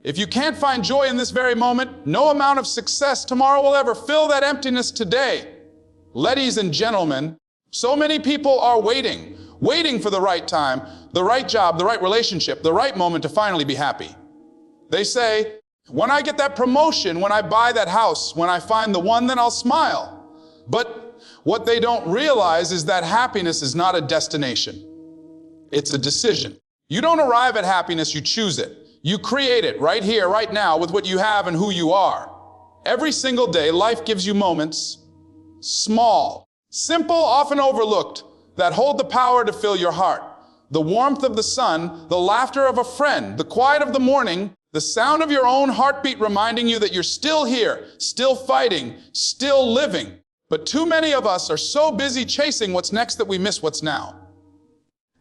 If you can't find joy in this very moment, no amount of success tomorrow will ever fill that emptiness today. Ladies and gentlemen, so many people are waiting for the right time, the right job, the right relationship, the right moment to finally be happy. They say, when I get that promotion, when I buy that house, when I find the one, then I'll smile. But what they don't realize is that happiness is not a destination. It's a decision. You don't arrive at happiness, you choose it. You create it right here, right now, with what you have and who you are. Every single day, life gives you moments, small, simple, often overlooked, that hold the power to fill your heart. The warmth of the sun, the laughter of a friend, the quiet of the morning, the sound of your own heartbeat reminding you that you're still here, still fighting, still living. But too many of us are so busy chasing what's next that we miss what's now.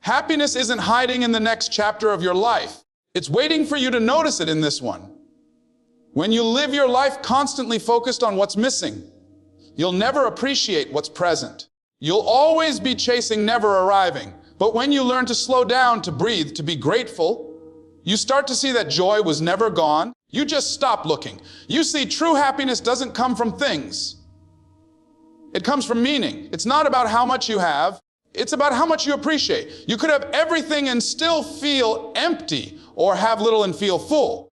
Happiness isn't hiding in the next chapter of your life. It's waiting for you to notice it in this one. When you live your life constantly focused on what's missing, you'll never appreciate what's present. You'll always be chasing, never arriving. But when you learn to slow down, to breathe, to be grateful, you start to see that joy was never gone. You just stop looking. You see, true happiness doesn't come from things. It comes from meaning. It's not about how much you have. It's about how much you appreciate. You could have everything and still feel empty, or have little and feel full.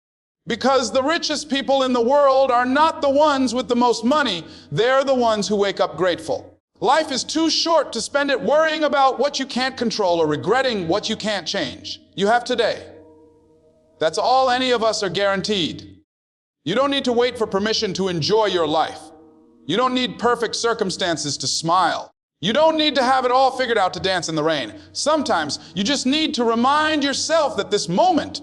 Because the richest people in the world are not the ones with the most money. They're the ones who wake up grateful. Life is too short to spend it worrying about what you can't control or regretting what you can't change. You have today. That's all any of us are guaranteed. You don't need to wait for permission to enjoy your life. You don't need perfect circumstances to smile. You don't need to have it all figured out to dance in the rain. Sometimes you just need to remind yourself that this moment,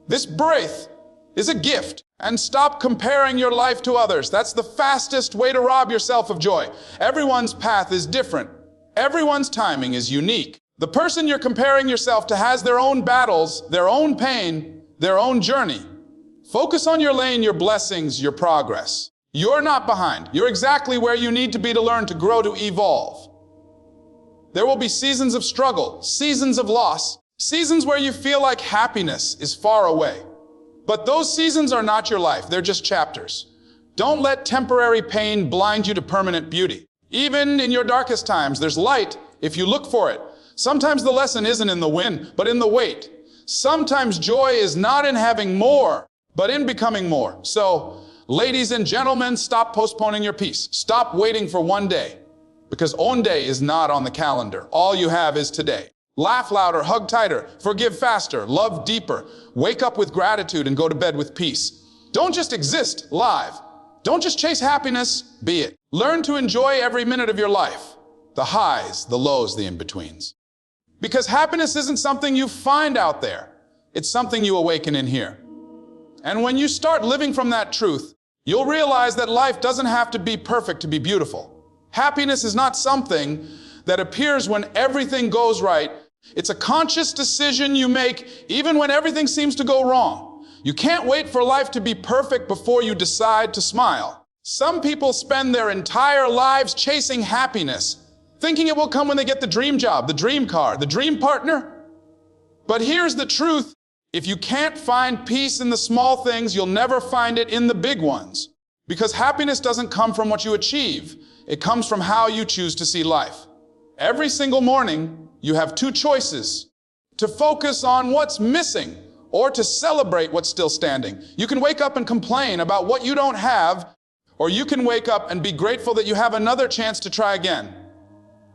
this breath, is a gift, and stop comparing your life to others. That's the fastest way to rob yourself of joy. Everyone's path is different. Everyone's timing is unique. The person you're comparing yourself to has their own battles, their own pain, their own journey. Focus on your lane, your blessings, your progress. You're not behind. You're exactly where you need to be to learn, to grow, to evolve. There will be seasons of struggle, seasons of loss, seasons where you feel like happiness is far away. But those seasons are not your life, they're just chapters. Don't let temporary pain blind you to permanent beauty. Even in your darkest times, there's light if you look for it. Sometimes the lesson isn't in the win, but in the wait. Sometimes joy is not in having more, but in becoming more. So, ladies and gentlemen, stop postponing your peace. Stop waiting for one day, because one day is not on the calendar. All you have is today. Laugh louder, hug tighter, forgive faster, love deeper, wake up with gratitude and go to bed with peace. Don't just exist, live. Don't just chase happiness, be it. Learn to enjoy every minute of your life, the highs, the lows, the in-betweens. Because happiness isn't something you find out there. It's something you awaken in here. And when you start living from that truth, you'll realize that life doesn't have to be perfect to be beautiful. Happiness is not something that appears when everything goes right. It's a conscious decision you make even when everything seems to go wrong. You can't wait for life to be perfect before you decide to smile. Some people spend their entire lives chasing happiness, thinking it will come when they get the dream job, the dream car, the dream partner. But here's the truth. If you can't find peace in the small things, you'll never find it in the big ones. Because happiness doesn't come from what you achieve. It comes from how you choose to see life. Every single morning, you have two choices: to focus on what's missing or to celebrate what's still standing. You can wake up and complain about what you don't have, or you can wake up and be grateful that you have another chance to try again.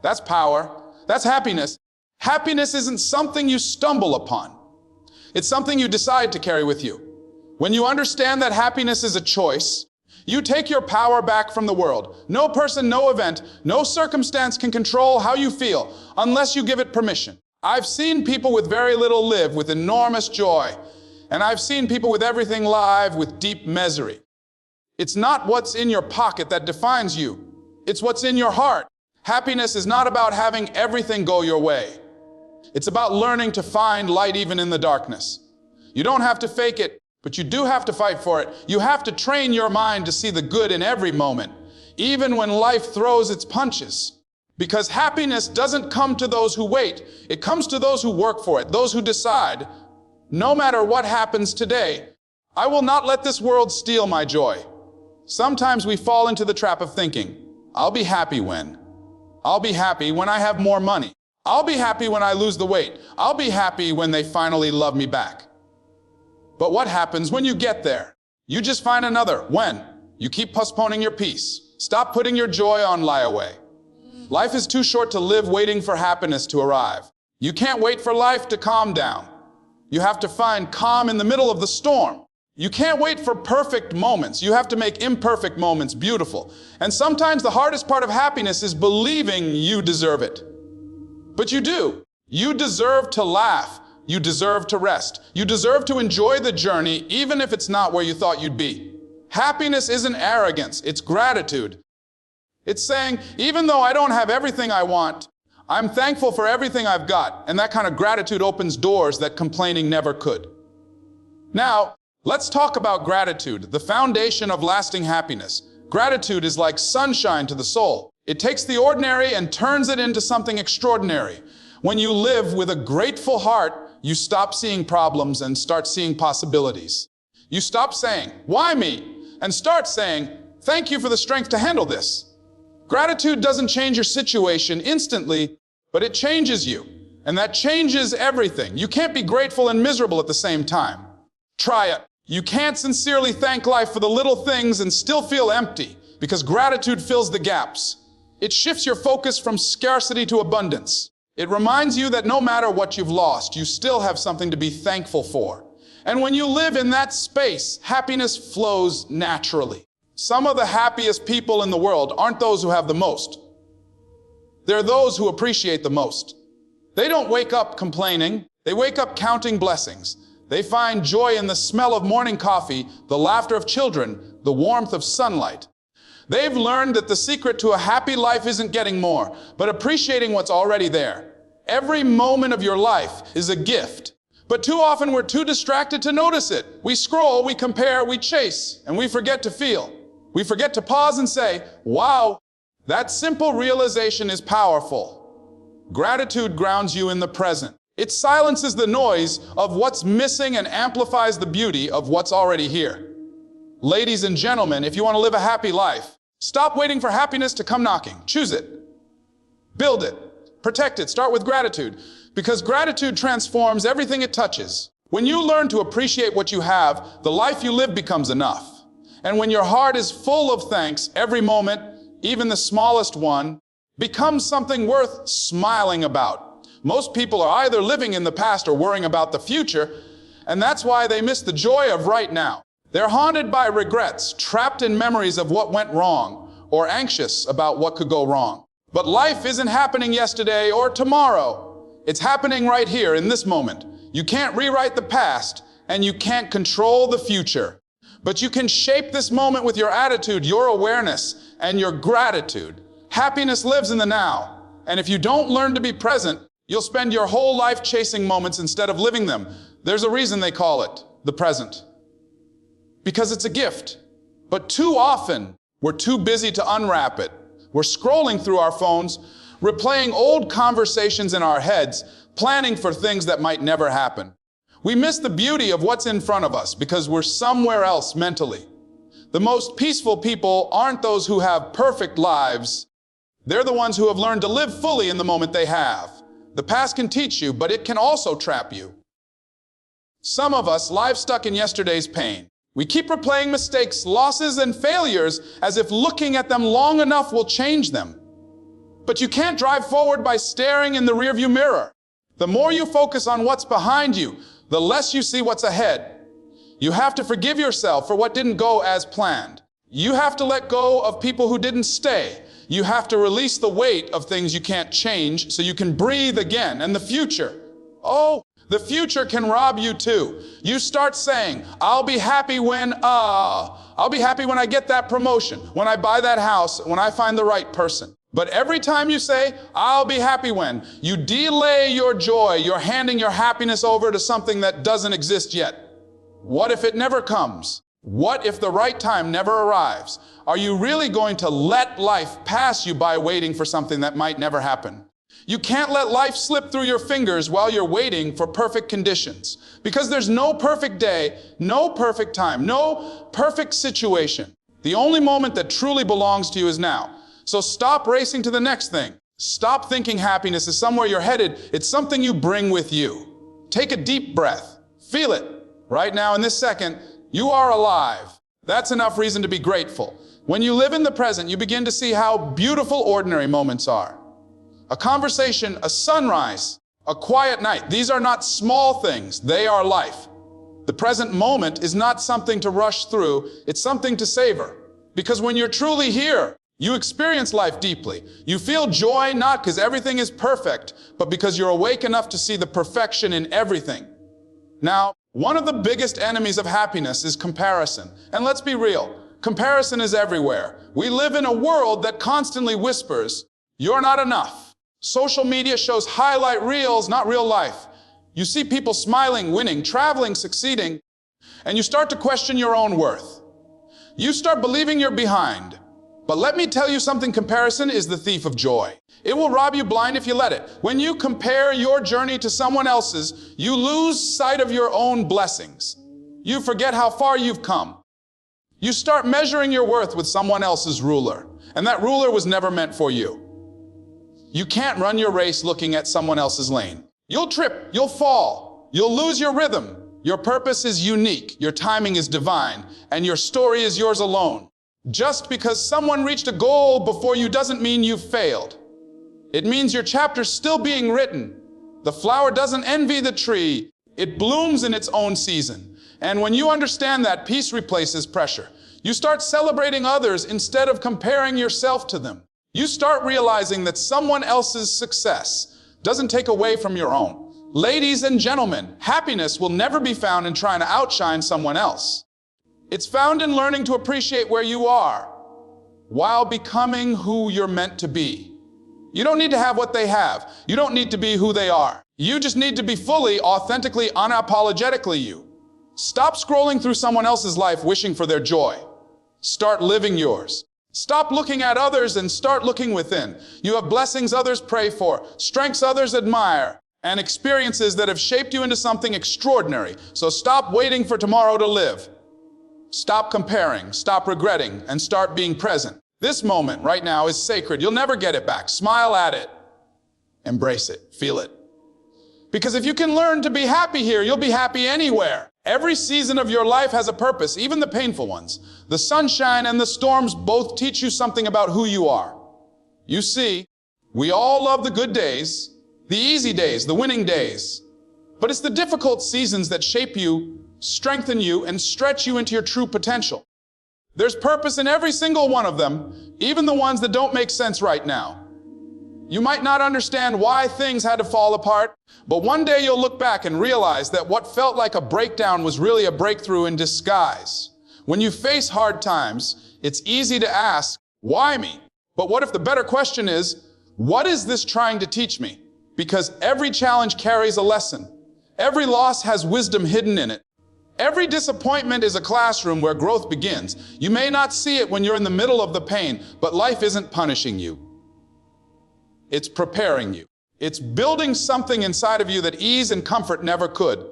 That's power. That's happiness. Happiness isn't something you stumble upon. It's something you decide to carry with you. When you understand that happiness is a choice, you take your power back from the world. No person, no event, no circumstance can control how you feel unless you give it permission. I've seen people with very little live with enormous joy, and I've seen people with everything live with deep misery. It's not what's in your pocket that defines you. It's what's in your heart. Happiness is not about having everything go your way. It's about learning to find light even in the darkness. You don't have to fake it, but you do have to fight for it. You have to train your mind to see the good in every moment, even when life throws its punches. Because happiness doesn't come to those who wait. It comes to those who work for it, those who decide, no matter what happens today, I will not let this world steal my joy. Sometimes we fall into the trap of thinking, I'll be happy when. I'll be happy when I have more money. I'll be happy when I lose the weight. I'll be happy when they finally love me back. But what happens when you get there? You just find another when. You keep postponing your peace. Stop putting your joy on lie away. Life is too short to live waiting for happiness to arrive. You can't wait for life to calm down. You have to find calm in the middle of the storm. You can't wait for perfect moments. You have to make imperfect moments beautiful. And sometimes the hardest part of happiness is believing you deserve it. But you do. You deserve to laugh. You deserve to rest. You deserve to enjoy the journey, even if it's not where you thought you'd be. Happiness isn't arrogance, it's gratitude. It's saying, even though I don't have everything I want, I'm thankful for everything I've got. And that kind of gratitude opens doors that complaining never could. Now, let's talk about gratitude, the foundation of lasting happiness. Gratitude is like sunshine to the soul. It takes the ordinary and turns it into something extraordinary. When you live with a grateful heart, you stop seeing problems and start seeing possibilities. You stop saying, why me? And start saying, thank you for the strength to handle this. Gratitude doesn't change your situation instantly, but it changes you. And that changes everything. You can't be grateful and miserable at the same time. Try it. You can't sincerely thank life for the little things and still feel empty, because gratitude fills the gaps. It shifts your focus from scarcity to abundance. It reminds you that no matter what you've lost, you still have something to be thankful for. And when you live in that space, happiness flows naturally. Some of the happiest people in the world aren't those who have the most. They're those who appreciate the most. They don't wake up complaining. They wake up counting blessings. They find joy in the smell of morning coffee, the laughter of children, the warmth of sunlight. They've learned that the secret to a happy life isn't getting more, but appreciating what's already there. Every moment of your life is a gift. But too often we're too distracted to notice it. We scroll, we compare, we chase, and we forget to feel. We forget to pause and say, wow, that simple realization is powerful. Gratitude grounds you in the present. It silences the noise of what's missing and amplifies the beauty of what's already here. Ladies and gentlemen, if you want to live a happy life, stop waiting for happiness to come knocking. Choose it. Build it. Protect it. Start with gratitude, because gratitude transforms everything it touches. When you learn to appreciate what you have, the life you live becomes enough. And when your heart is full of thanks, every moment, even the smallest one, becomes something worth smiling about. Most people are either living in the past or worrying about the future, and that's why they miss the joy of right now. They're haunted by regrets, trapped in memories of what went wrong, or anxious about what could go wrong. But life isn't happening yesterday or tomorrow. It's happening right here in this moment. You can't rewrite the past, and you can't control the future. But you can shape this moment with your attitude, your awareness, and your gratitude. Happiness lives in the now. And if you don't learn to be present, you'll spend your whole life chasing moments instead of living them. There's a reason they call it the present. Because it's a gift. But too often, we're too busy to unwrap it. We're scrolling through our phones, replaying old conversations in our heads, planning for things that might never happen. We miss the beauty of what's in front of us because we're somewhere else mentally. The most peaceful people aren't those who have perfect lives. They're the ones who have learned to live fully in the moment they have. The past can teach you, but it can also trap you. Some of us live stuck in yesterday's pain. We keep replaying mistakes, losses, and failures as if looking at them long enough will change them. But you can't drive forward by staring in the rearview mirror. The more you focus on what's behind you, the less you see what's ahead. You have to forgive yourself for what didn't go as planned. You have to let go of people who didn't stay. You have to release the weight of things you can't change so you can breathe again. And the future, the future can rob you too. You start saying, I'll be happy when I get that promotion, when I buy that house, when I find the right person. But every time you say, I'll be happy when, you delay your joy. You're handing your happiness over to something that doesn't exist yet. What if it never comes? What if the right time never arrives? Are you really going to let life pass you by waiting for something that might never happen? You can't let life slip through your fingers while you're waiting for perfect conditions. Because there's no perfect day, no perfect time, no perfect situation. The only moment that truly belongs to you is now. So stop racing to the next thing. Stop thinking happiness is somewhere you're headed. It's something you bring with you. Take a deep breath. Feel it. Right now in this second, you are alive. That's enough reason to be grateful. When you live in the present, you begin to see how beautiful ordinary moments are. A conversation, a sunrise, a quiet night. These are not small things. They are life. The present moment is not something to rush through. It's something to savor. Because when you're truly here, you experience life deeply. You feel joy not because everything is perfect, but because you're awake enough to see the perfection in everything. Now, one of the biggest enemies of happiness is comparison. And let's be real, comparison is everywhere. We live in a world that constantly whispers, "You're not enough." Social media shows highlight reels, not real life. You see people smiling, winning, traveling, succeeding, and you start to question your own worth. You start believing you're behind. But let me tell you something, comparison is the thief of joy. It will rob you blind if you let it. When you compare your journey to someone else's, you lose sight of your own blessings. You forget how far you've come. You start measuring your worth with someone else's ruler, and that ruler was never meant for you. You can't run your race looking at someone else's lane. You'll trip, you'll fall, you'll lose your rhythm. Your purpose is unique, your timing is divine, and your story is yours alone. Just because someone reached a goal before you doesn't mean you've failed. It means your chapter's still being written. The flower doesn't envy the tree, it blooms in its own season. And when you understand that, peace replaces pressure. You start celebrating others instead of comparing yourself to them. You start realizing that someone else's success doesn't take away from your own. Ladies and gentlemen, happiness will never be found in trying to outshine someone else. It's found in learning to appreciate where you are while becoming who you're meant to be. You don't need to have what they have. You don't need to be who they are. You just need to be fully, authentically, unapologetically you. Stop scrolling through someone else's life wishing for their joy. Start living yours. Stop looking at others and start looking within. You have blessings others pray for, strengths others admire, and experiences that have shaped you into something extraordinary. So stop waiting for tomorrow to live. Stop comparing, stop regretting, and start being present. This moment right now is sacred. You'll never get it back. Smile at it. Embrace it. Feel it. Because if you can learn to be happy here, you'll be happy anywhere. Every season of your life has a purpose, even the painful ones. The sunshine and the storms both teach you something about who you are. You see, we all love the good days, the easy days, the winning days. But it's the difficult seasons that shape you, strengthen you, and stretch you into your true potential. There's purpose in every single one of them, even the ones that don't make sense right now. You might not understand why things had to fall apart, but one day you'll look back and realize that what felt like a breakdown was really a breakthrough in disguise. When you face hard times, it's easy to ask, why me? But what if the better question is, what is this trying to teach me? Because every challenge carries a lesson. Every loss has wisdom hidden in it. Every disappointment is a classroom where growth begins. You may not see it when you're in the middle of the pain, but life isn't punishing you. It's preparing you. It's building something inside of you that ease and comfort never could.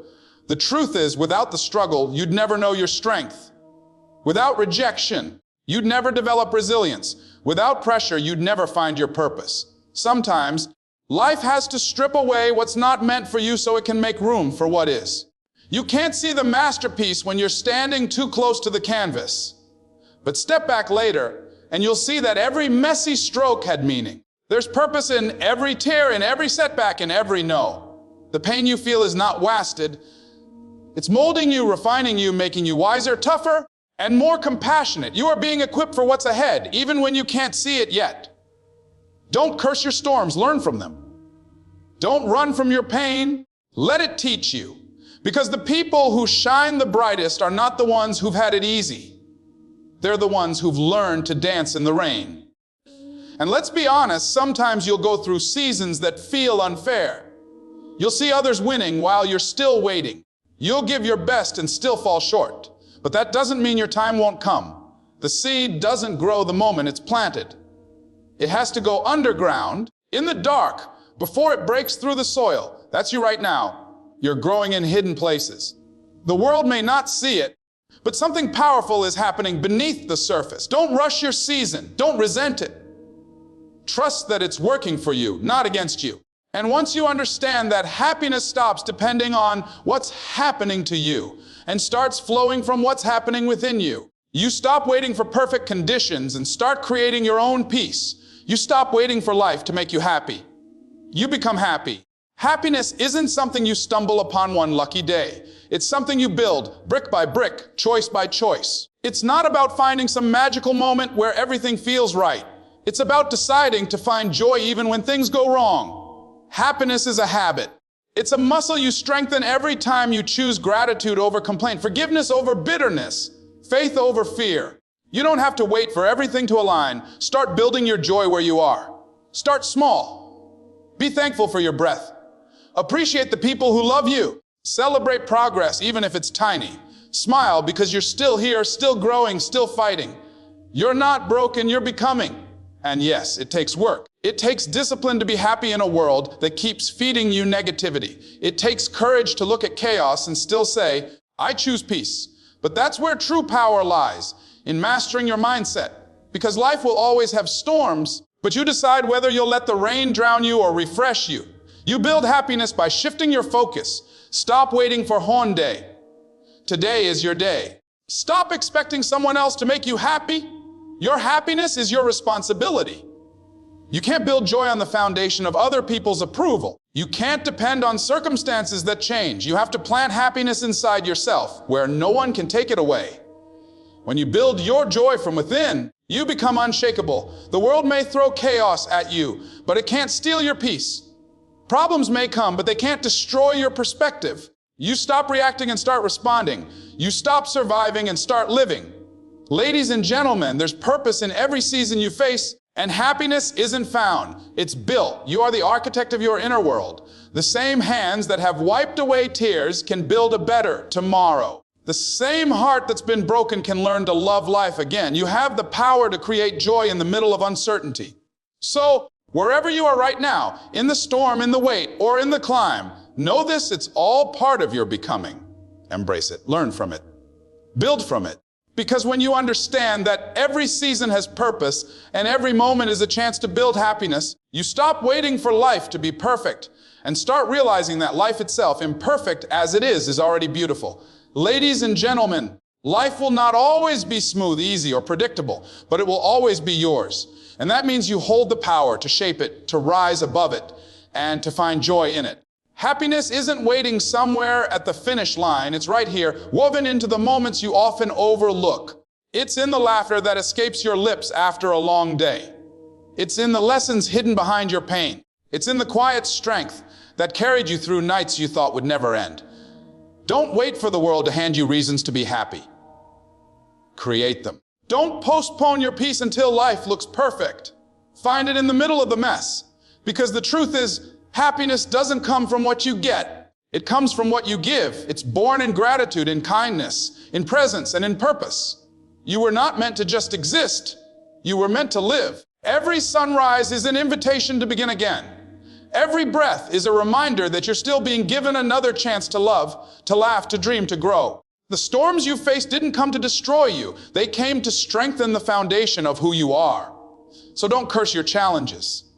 The truth is, without the struggle, you'd never know your strength. Without rejection, you'd never develop resilience. Without pressure, you'd never find your purpose. Sometimes, life has to strip away what's not meant for you so it can make room for what is. You can't see the masterpiece when you're standing too close to the canvas. But step back later, and you'll see that every messy stroke had meaning. There's purpose in every tear, in every setback, in every no. The pain you feel is not wasted. It's molding you, refining you, making you wiser, tougher, and more compassionate. You are being equipped for what's ahead, even when you can't see it yet. Don't curse your storms, learn from them. Don't run from your pain, let it teach you. Because the people who shine the brightest are not the ones who've had it easy. They're the ones who've learned to dance in the rain. And let's be honest, sometimes you'll go through seasons that feel unfair. You'll see others winning while you're still waiting. You'll give your best and still fall short. But that doesn't mean your time won't come. The seed doesn't grow the moment it's planted. It has to go underground, in the dark, before it breaks through the soil. That's you right now. You're growing in hidden places. The world may not see it, but something powerful is happening beneath the surface. Don't rush your season. Don't resent it. Trust that it's working for you, not against you. And once you understand that, happiness stops depending on what's happening to you and starts flowing from what's happening within you. You stop waiting for perfect conditions and start creating your own peace. You stop waiting for life to make you happy. You become happy. Happiness isn't something you stumble upon one lucky day. It's something you build brick by brick, choice by choice. It's not about finding some magical moment where everything feels right. It's about deciding to find joy even when things go wrong. Happiness is a habit. It's a muscle you strengthen every time you choose gratitude over complaint, forgiveness over bitterness, faith over fear. You don't have to wait for everything to align. Start building your joy where you are. Start small. Be thankful for your breath. Appreciate the people who love you. Celebrate progress, even if it's tiny. Smile because you're still here, still growing, still fighting. You're not broken, you're becoming. And yes, it takes work. It takes discipline to be happy in a world that keeps feeding you negativity. It takes courage to look at chaos and still say, I choose peace. But that's where true power lies, in mastering your mindset. Because life will always have storms, but you decide whether you'll let the rain drown you or refresh you. You build happiness by shifting your focus. Stop waiting for horn day. Today is your day. Stop expecting someone else to make you happy. Your happiness is your responsibility. You can't build joy on the foundation of other people's approval. You can't depend on circumstances that change. You have to plant happiness inside yourself, where no one can take it away. When you build your joy from within, you become unshakable. The world may throw chaos at you, but it can't steal your peace. Problems may come, but they can't destroy your perspective. You stop reacting and start responding. You stop surviving and start living. Ladies and gentlemen, there's purpose in every season you face, and happiness isn't found. It's built. You are the architect of your inner world. The same hands that have wiped away tears can build a better tomorrow. The same heart that's been broken can learn to love life again. You have the power to create joy in the middle of uncertainty. So, wherever you are right now, in the storm, in the wait, or in the climb, know this, it's all part of your becoming. Embrace it. Learn from it. Build from it. Because when you understand that every season has purpose and every moment is a chance to build happiness, you stop waiting for life to be perfect and start realizing that life itself, imperfect as it is already beautiful. Ladies and gentlemen, life will not always be smooth, easy, or predictable, but it will always be yours. And that means you hold the power to shape it, to rise above it, and to find joy in it. Happiness isn't waiting somewhere at the finish line. It's right here, woven into the moments you often overlook. It's in the laughter that escapes your lips after a long day. It's in the lessons hidden behind your pain. It's in the quiet strength that carried you through nights you thought would never end. Don't wait for the world to hand you reasons to be happy. Create them. Don't postpone your peace until life looks perfect. Find it in the middle of the mess. Because the truth is, happiness doesn't come from what you get. It comes from what you give. It's born in gratitude, in kindness, in presence, and in purpose. You were not meant to just exist. You were meant to live. Every sunrise is an invitation to begin again. Every breath is a reminder that you're still being given another chance to love, to laugh, to dream, to grow. The storms you faced didn't come to destroy you. They came to strengthen the foundation of who you are. So don't curse your challenges.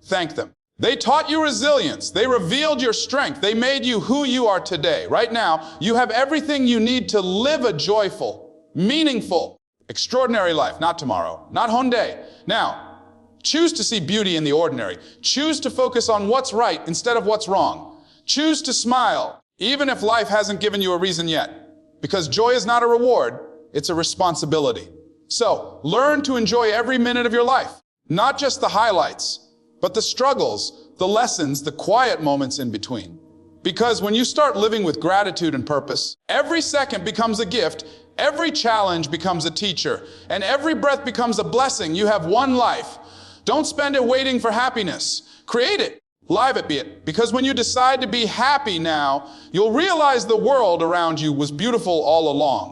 Thank them. They taught you resilience. They revealed your strength. They made you who you are today. Right now, you have everything you need to live a joyful, meaningful, extraordinary life. Not tomorrow, not Hyundai. Now, choose to see beauty in the ordinary. Choose to focus on what's right instead of what's wrong. Choose to smile, even if life hasn't given you a reason yet. Because joy is not a reward, it's a responsibility. So, learn to enjoy every minute of your life. Not just the highlights, but the struggles, the lessons, the quiet moments in between. Because when you start living with gratitude and purpose, every second becomes a gift, every challenge becomes a teacher, and every breath becomes a blessing. You have one life. Don't spend it waiting for happiness. Create it. Live it, be it. Because when you decide to be happy now, you'll realize the world around you was beautiful all along.